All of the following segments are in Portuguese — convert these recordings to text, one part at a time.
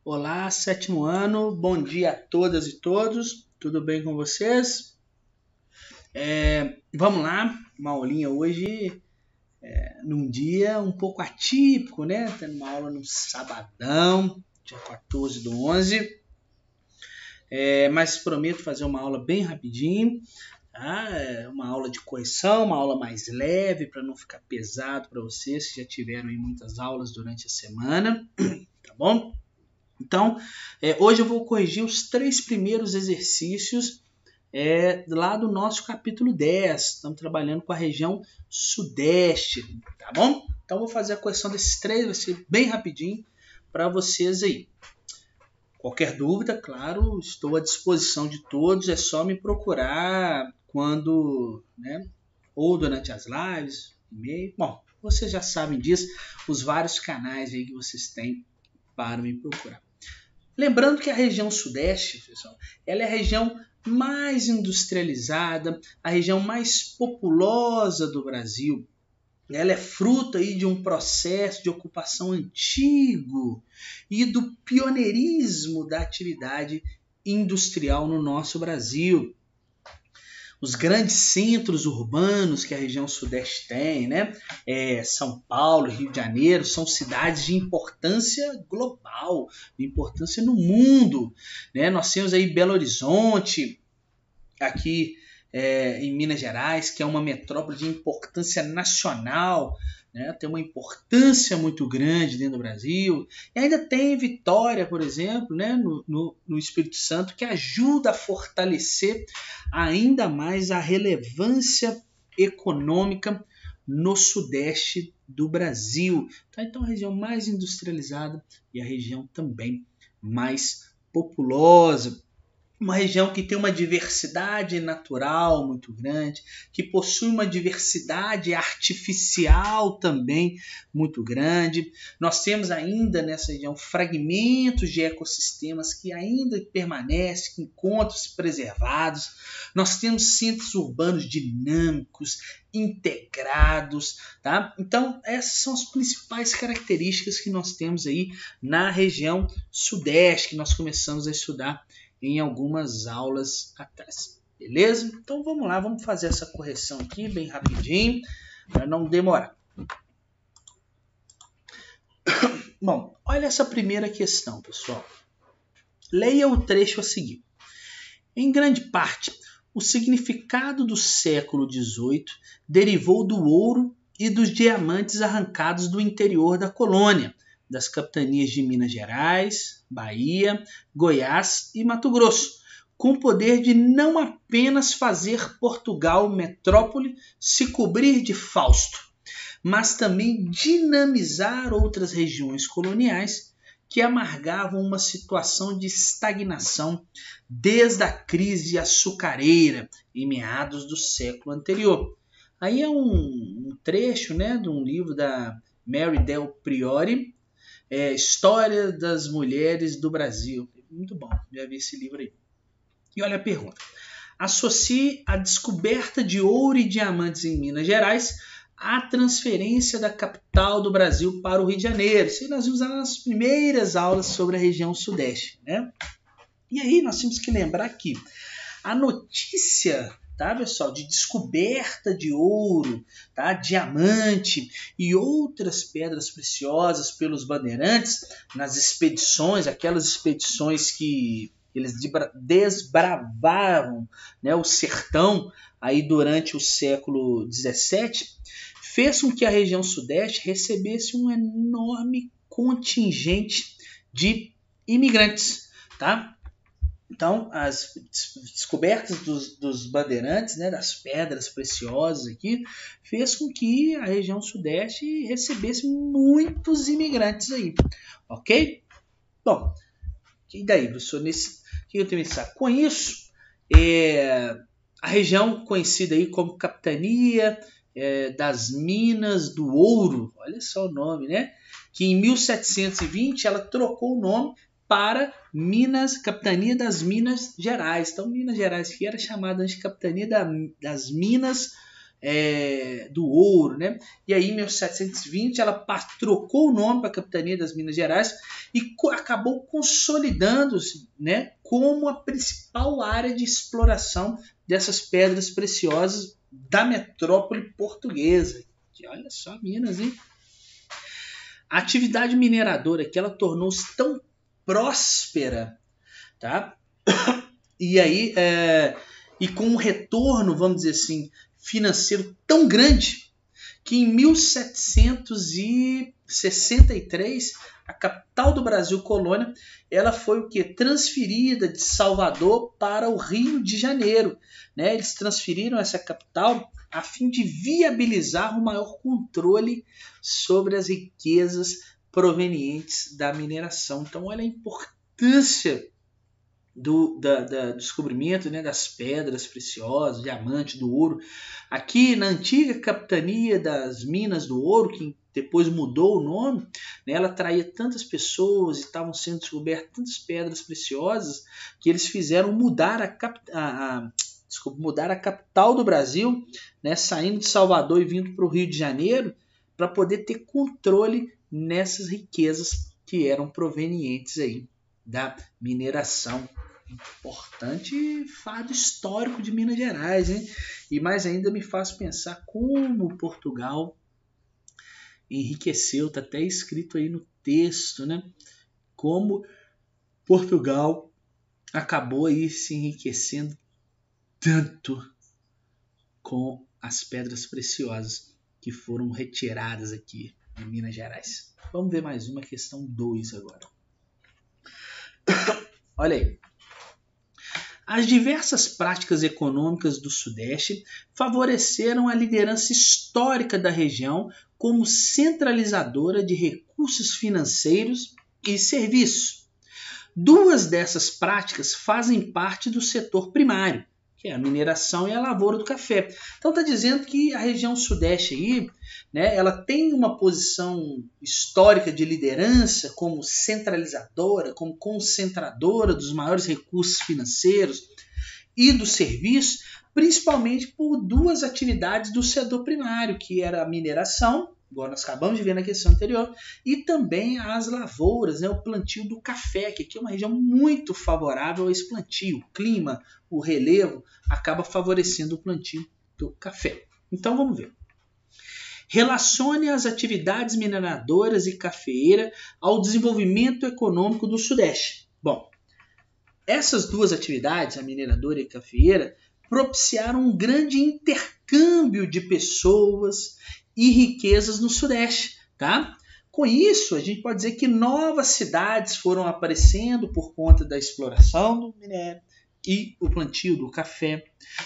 Olá, sétimo ano, bom dia a todas e todos, tudo bem com vocês? Vamos lá, uma aulinha hoje, num dia um pouco atípico, né? Tendo uma aula no sabadão, dia 14 do 11, mas prometo fazer uma aula bem rapidinho, tá? Uma aula de correção, uma aula mais leve, para não ficar pesado para vocês que já tiveram aí muitas aulas durante a semana, tá bom? Então, hoje eu vou corrigir os 3 primeiros exercícios lá do nosso capítulo 10. Estamos trabalhando com a região sudeste, tá bom? Então, vou fazer a correção desses 3, vai ser bem rapidinho para vocês aí. Qualquer dúvida, claro, estou à disposição de todos, é só me procurar quando, né, ou durante as lives, e-mail. Bom, vocês já sabem disso, os vários canais aí que vocês têm para me procurar. Lembrando que a região sudeste, pessoal, ela é a região mais industrializada, a região mais populosa do Brasil. Ela é fruto aí de um processo de ocupação antigo e do pioneirismo da atividade industrial no nosso Brasil. Os grandes centros urbanos que a região sudeste tem, né? São Paulo, Rio de Janeiro, são cidades de importância global, de importância no mundo, né? Nós temos aí Belo Horizonte, aqui em Minas Gerais, que é uma metrópole de importância nacional, né? Tem uma importância muito grande dentro do Brasil. E ainda tem Vitória, por exemplo, né? no Espírito Santo, que ajuda a fortalecer ainda mais a relevância econômica no sudeste do Brasil. Então a região mais industrializada e a região também mais populosa. Uma região que tem uma diversidade natural muito grande, que possui uma diversidade artificial também muito grande. Nós temos ainda nessa região fragmentos de ecossistemas que ainda permanecem, que encontram-se preservados. Nós temos centros urbanos dinâmicos, integrados, tá? Então, essas são as principais características que nós temos aí na região sudeste, que nós começamos a estudar em algumas aulas atrás, beleza? Então vamos lá, vamos fazer essa correção aqui bem rapidinho, para não demorar. Bom, olha essa primeira questão, pessoal. Leia o trecho a seguir. Em grande parte, o significado do século XVIII derivou do ouro e dos diamantes arrancados do interior da colônia, das capitanias de Minas Gerais, Bahia, Goiás e Mato Grosso, com o poder de não apenas fazer Portugal metrópole se cobrir de Fausto, mas também dinamizar outras regiões coloniais que amargavam uma situação de estagnação desde a crise açucareira em meados do século anterior. Aí é um trecho, né, de um livro da Mary Del Priori, História das Mulheres do Brasil. Muito bom, já vi esse livro aí. E olha a pergunta. Associe a descoberta de ouro e diamantes em Minas Gerais à transferência da capital do Brasil para o Rio de Janeiro. Isso aí nós vimos nas primeiras aulas sobre a região sudeste, né? E aí nós temos que lembrar que a notícia, tá, pessoal, de descoberta de ouro, tá, diamante e outras pedras preciosas pelos bandeirantes nas expedições, aquelas expedições que eles desbravavam, né, o sertão aí durante o século XVII, fez com que a região sudeste recebesse um enorme contingente de imigrantes, tá? Então, as descobertas dos bandeirantes, né, das pedras preciosas aqui, fez com que a região sudeste recebesse muitos imigrantes aí, ok? Bom, e daí, professor, que eu tenho que pensar? Com isso, a região conhecida aí como Capitania das Minas do Ouro, olha só o nome, né? Que em 1720 ela trocou o nome para Capitania das Minas Gerais. Então, Minas Gerais, que era chamada de Capitania das Minas do ouro, né? E aí em 1720 ela trocou o nome para a Capitania das Minas Gerais e acabou consolidando-se, né, como a principal área de exploração dessas pedras preciosas da metrópole portuguesa. Que olha só Minas, hein? A atividade mineradora que ela tornou-se tão próspera, tá? E aí e com um retorno, vamos dizer assim, financeiro tão grande que em 1763 a capital do Brasil, Colônia, ela foi o quê? Transferida de Salvador para o Rio de Janeiro, né? Eles transferiram essa capital a fim de viabilizar o maior controle sobre as riquezas provenientes da mineração. Então, olha a importância do descobrimento, né, das pedras preciosas, diamante, do ouro. Aqui na antiga capitania das Minas do Ouro, que depois mudou o nome, né, ela atraía tantas pessoas e estavam sendo descobertas tantas pedras preciosas que eles fizeram mudar a capital do Brasil, né, saindo de Salvador e vindo para o Rio de Janeiro, para poder ter controle nessas riquezas que eram provenientes aí da mineração. Importante fado histórico de Minas Gerais, hein? E mais ainda me faz pensar como Portugal enriqueceu, está até escrito aí no texto, né? Como Portugal acabou aí se enriquecendo tanto com as pedras preciosas que foram retiradas aqui em Minas Gerais. Vamos ver mais uma, questão 2 agora. Olha aí. As diversas práticas econômicas do Sudeste favoreceram a liderança histórica da região como centralizadora de recursos financeiros e serviços. Duas dessas práticas fazem parte do setor primário, que é a mineração e a lavoura do café. Então está dizendo que a região Sudeste aí, né, ela tem uma posição histórica de liderança como centralizadora, como concentradora dos maiores recursos financeiros e dos serviços, principalmente por duas atividades do setor primário, que era a mineração, igual nós acabamos de ver na questão anterior, e também as lavouras, né, o plantio do café, que aqui é uma região muito favorável a esse plantio. O clima, o relevo, acaba favorecendo o plantio do café. Então vamos ver. Relacione as atividades mineradoras e cafeeira ao desenvolvimento econômico do Sudeste. Bom, essas duas atividades, a mineradora e a cafeeira, propiciaram um grande intercâmbio de pessoas e riquezas no Sudeste, tá? Com isso, a gente pode dizer que novas cidades foram aparecendo por conta da exploração do minério e o plantio do café,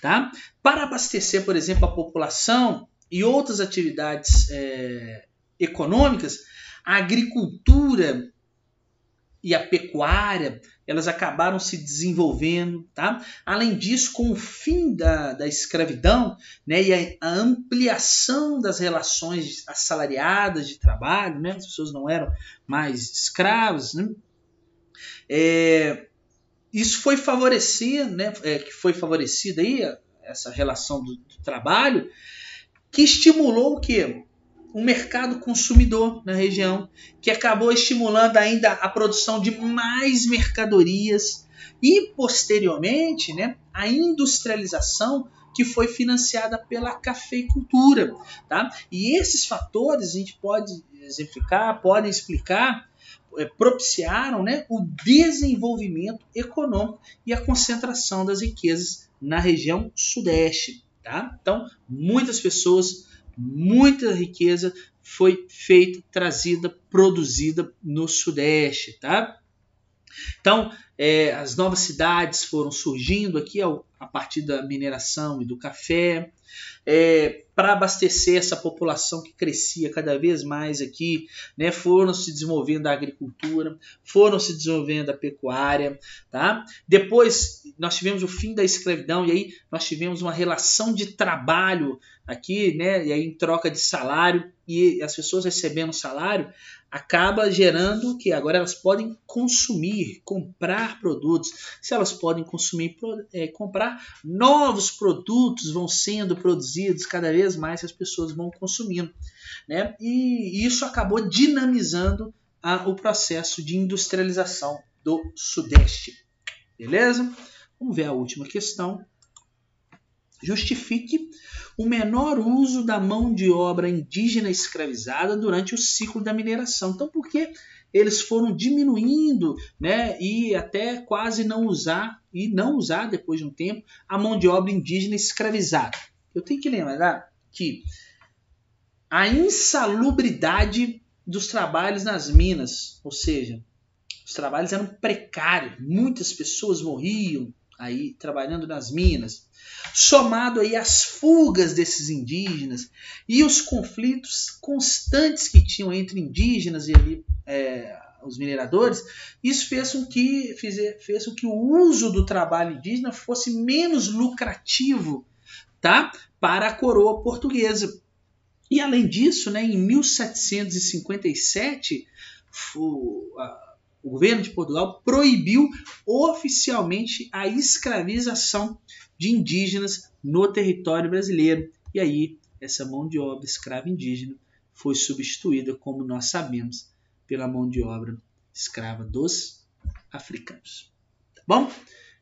tá? Para abastecer, por exemplo, a população e outras atividades econômicas, a agricultura e a pecuária, elas acabaram se desenvolvendo, tá? Além disso, com o fim da escravidão, né, e a ampliação das relações assalariadas de trabalho, né, as pessoas não eram mais escravos, né, isso foi favorecendo, né, que foi favorecida aí essa relação do trabalho, que estimulou o quê? Um mercado consumidor na região, que acabou estimulando ainda a produção de mais mercadorias e, posteriormente, né, a industrialização que foi financiada pela cafeicultura. Tá? E esses fatores a gente pode exemplificar, podem explicar, propiciaram, né, o desenvolvimento econômico e a concentração das riquezas na região Sudeste. Tá? Então, muitas pessoas, muita riqueza foi feita, trazida, produzida no Sudeste. Tá? Então, as novas cidades foram surgindo aqui a partir da mineração e do café, para abastecer essa população que crescia cada vez mais aqui, né, foram se desenvolvendo a agricultura, foram se desenvolvendo a pecuária. Tá? Depois nós tivemos o fim da escravidão e aí nós tivemos uma relação de trabalho aqui, né, e aí em troca de salário, e as pessoas recebendo salário, acaba gerando que agora elas podem consumir, comprar produtos. Se elas podem consumir, comprar, novos produtos vão sendo produzidos cada vez mais, as pessoas vão consumindo, né? E isso acabou dinamizando o processo de industrialização do Sudeste. Beleza? Vamos ver a última questão. Justifique o menor uso da mão de obra indígena escravizada durante o ciclo da mineração. Então, por que eles foram diminuindo, né, e até quase não usar depois de um tempo a mão de obra indígena escravizada? Eu tenho que lembrar que a insalubridade dos trabalhos nas minas, ou seja, os trabalhos eram precários, muitas pessoas morriam aí trabalhando nas minas, somado aí às fugas desses indígenas e os conflitos constantes que tinham entre indígenas e ali, os mineradores, isso fez com que o uso do trabalho indígena fosse menos lucrativo, tá, para a coroa portuguesa. E além disso, né, em 1757, o governo de Portugal proibiu oficialmente a escravização de indígenas no território brasileiro. E aí, essa mão de obra escrava indígena foi substituída, como nós sabemos, pela mão de obra escrava dos africanos. Tá bom?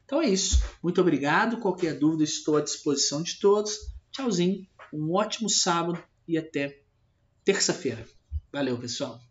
Então é isso. Muito obrigado. Qualquer dúvida, estou à disposição de todos. Tchauzinho. Um ótimo sábado e até terça-feira. Valeu, pessoal.